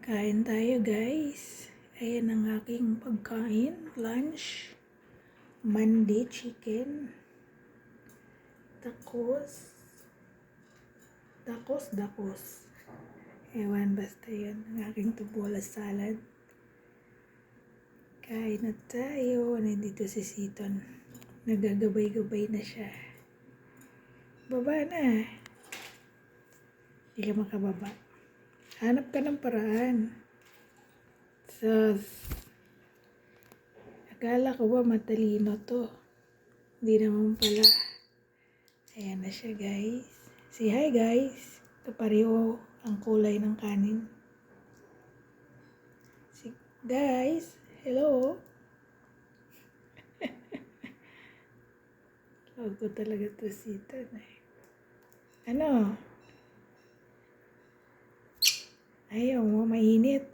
Kain tayo guys. Ayan ang aking pagkain. Lunch. Mandi chicken. Dakos. Ewan, basta yun. Ang aking tubola salad. Kain na tayo. Nandito si Siton. Nagagabay-gabay na siya. Baba na. Hindi ka makababa. Hanap ka ng paraan. Akala ko ba matalino to? Hindi naman pala. Ayan na siya guys. Say hi guys. Ito pareho ang kulay ng kanin. Guys, hello. Love ko talaga to Sitan eh. Ano? Ayaw mo, mainit.